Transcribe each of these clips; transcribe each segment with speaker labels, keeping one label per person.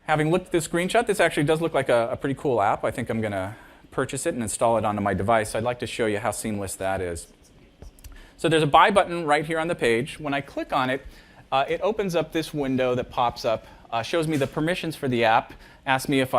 Speaker 1: Having looked at this screenshot, this actually does look like a pretty cool app. I think I'm going to purchase it and install it onto my device. I'd like to show you how seamless that is. So there's a buy button right here on the page. When I click on it, it opens up this window that pops up, shows me the permissions for the app, asks me if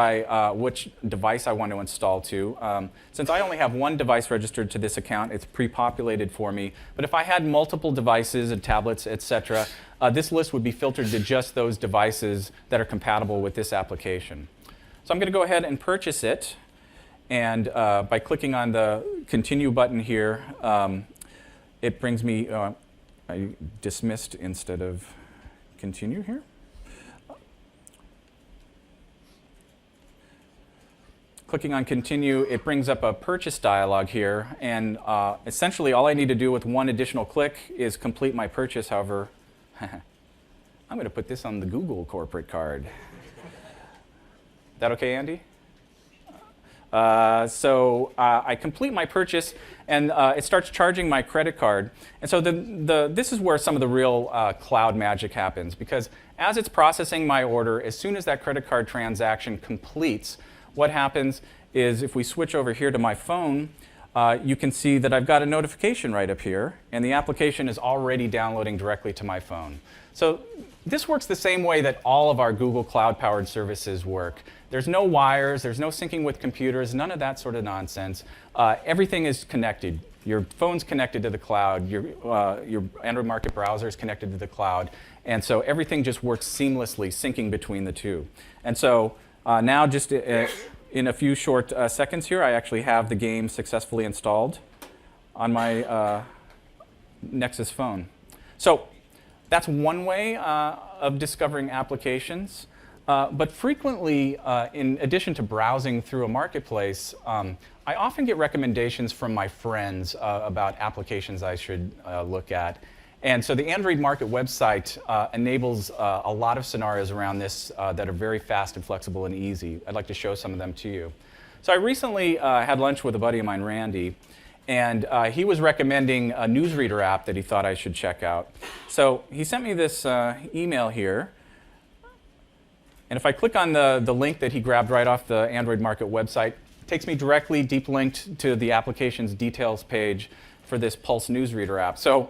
Speaker 1: which device I want to install to. Since I only have one device registered to this account, it's pre-populated for me. But if I had multiple devices and tablets, etc., this list would be filtered to just those devices that are compatible with this application. So I'm going to go ahead and purchase it. And by clicking on the Continue button here, it brings me, I dismissed instead of continue here. Clicking on Continue, it brings up a purchase dialog here. And essentially, all I need to do with one additional click is complete my purchase. However, I'm going to put this on the Google corporate card. That okay, Andy? So I complete my purchase, and it starts charging my credit card. And so this is where some of the real cloud magic happens, because as it's processing my order, as soon as that credit card transaction completes, what happens is if we switch over here to my phone, you can see that I've got a notification right up here, and the application is already downloading directly to my phone. So this works the same way that all of our Google Cloud-powered services work. There's no wires, there's no syncing with computers, none of that sort of nonsense. Everything is connected. Your phone's connected to the cloud, your Android Market browser is connected to the cloud, and so everything just works seamlessly, syncing between the two. And so now just in a few short seconds here, I actually have the game successfully installed on my Nexus phone. So that's one way of discovering applications. But frequently, in addition to browsing through a marketplace, I often get recommendations from my friends about applications I should look at. And so the Android Market website enables a lot of scenarios around this that are very fast and flexible and easy. I'd like to show some of them to you. So I recently had lunch with a buddy of mine, Randy, and he was recommending a newsreader app that he thought I should check out. So he sent me this email here. And if I click on the link that he grabbed right off the Android Market website, it takes me directly deep linked to the application's details page for this Pulse newsreader app. So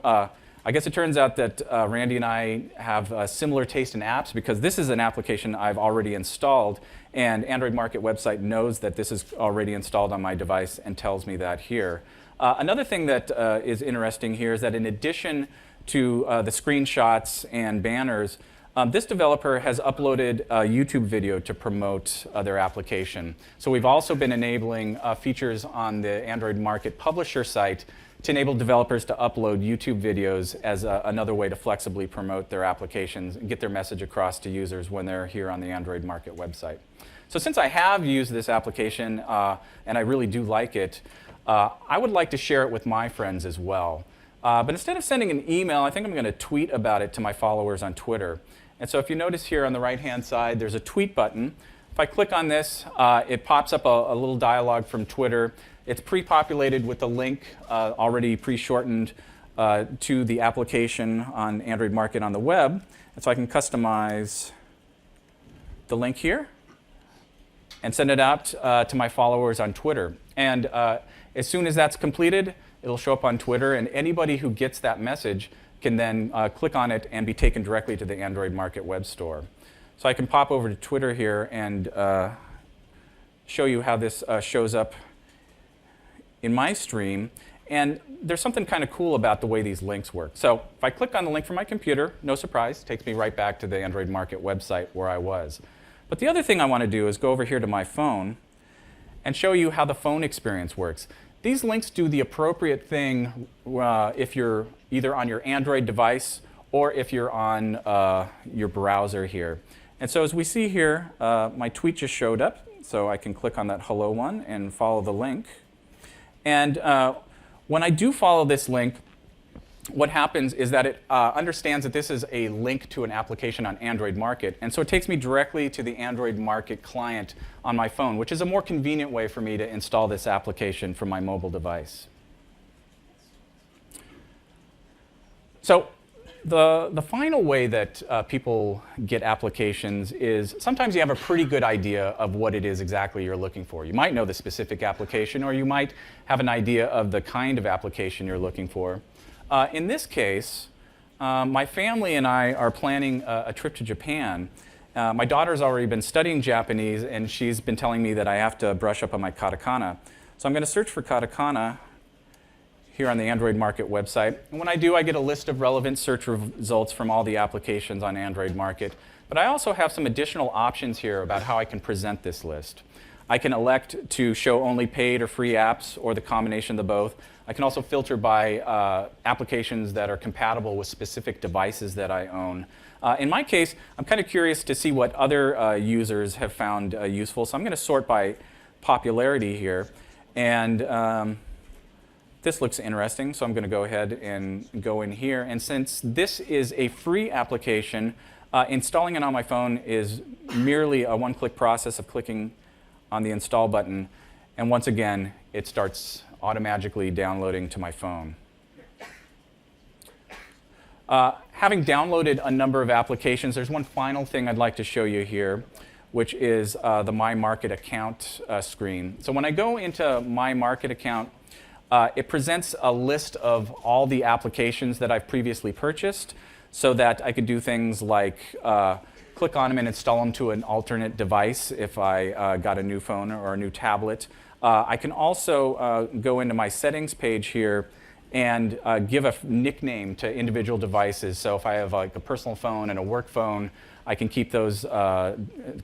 Speaker 1: I guess it turns out that Randy and I have a similar taste in apps, because this is an application I've already installed, and Android Market website knows that this is already installed on my device and tells me that here. Another thing that is interesting here is that in addition to the screenshots and banners, this developer has uploaded a YouTube video to promote their application. So we've also been enabling features on the Android Market publisher site to enable developers to upload YouTube videos as another way to flexibly promote their applications and get their message across to users when they're here on the Android Market website. So since I have used this application and I really do like it, I would like to share it with my friends as well. But instead of sending an email, I think I'm going to tweet about it to my followers on Twitter. And so if you notice here on the right-hand side, there's a tweet button. If I click on this, it pops up a little dialog from Twitter. It's pre-populated with a link already pre-shortened to the application on Android Market on the web. And so I can customize the link here and send it out to my followers on Twitter. And as soon as that's completed, it'll show up on Twitter, and anybody who gets that message can then click on it and be taken directly to the Android Market web store. So I can pop over to Twitter here and show you how this shows up in my stream. And there's something kind of cool about the way these links work. So if I click on the link from my computer, no surprise, it takes me right back to the Android Market website where I was. But the other thing I want to do is go over here to my phone and show you how the phone experience works. These links do the appropriate thing if you're either on your Android device or if you're on your browser here. And so as we see here, my tweet just showed up, so I can click on that hello one and follow the link. And when I do follow this link, what happens is that it understands that this is a link to an application on Android Market. And so it takes me directly to the Android Market client on my phone, which is a more convenient way for me to install this application from my mobile device. So The final way that people get applications is sometimes you have a pretty good idea of what it is exactly you're looking for. You might know the specific application, or you might have an idea of the kind of application you're looking for. In this case, my family and I are planning a trip to Japan. My daughter's already been studying Japanese, and she's been telling me that I have to brush up on my katakana. So I'm going to search for katakana here on the Android Market website. And when I do, I get a list of relevant search results from all the applications on Android Market. But I also have some additional options here about how I can present this list. I can elect to show only paid or free apps, or the combination of the both. I can also filter by applications that are compatible with specific devices that I own. In my case, I'm kind of curious to see what other users have found useful. So I'm going to sort by popularity here. And this looks interesting, so I'm going to go ahead and go in here. And since this is a free application, installing it on my phone is merely a one-click process of clicking on the install button. And once again, it starts automatically downloading to my phone. Having downloaded a number of applications, there's one final thing I'd like to show you here, which is the My Market account screen. So when I go into My Market account, it presents a list of all the applications that I've previously purchased, so that I could do things like click on them and install them to an alternate device if I got a new phone or a new tablet. I can also go into my settings page here and give a nickname to individual devices. So if I have like a personal phone and a work phone, I can keep those,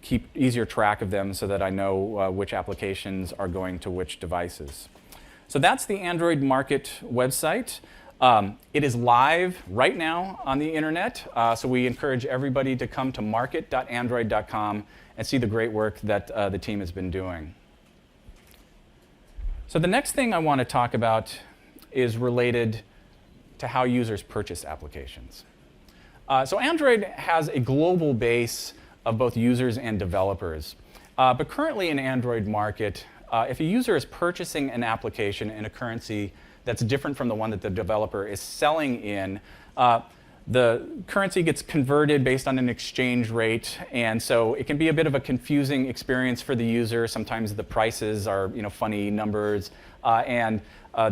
Speaker 1: keep easier track of them so that I know which applications are going to which devices. So that's the Android Market website. It is live right now on the internet, so we encourage everybody to come to market.android.com and see the great work that the team has been doing. So the next thing I want to talk about is related to how users purchase applications. So Android has a global base of both users and developers. But currently in Android Market, if a user is purchasing an application in a currency that's different from the one that the developer is selling in, the currency gets converted based on an exchange rate, and so it can be a bit of a confusing experience for the user. Sometimes the prices are, funny numbers, and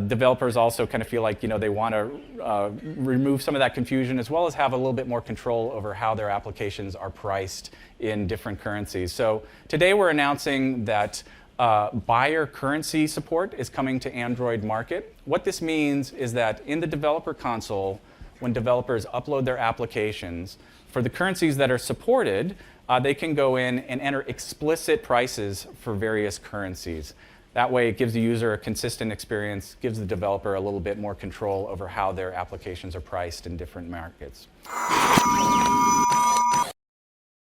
Speaker 1: developers also kind of feel like, they want to remove some of that confusion, as well as have a little bit more control over how their applications are priced in different currencies. So today we're announcing that buyer currency support is coming to Android Market. What this means is that in the developer console, when developers upload their applications, for the currencies that are supported, they can go in and enter explicit prices for various currencies. That way it gives the user a consistent experience, gives the developer a little bit more control over how their applications are priced in different markets.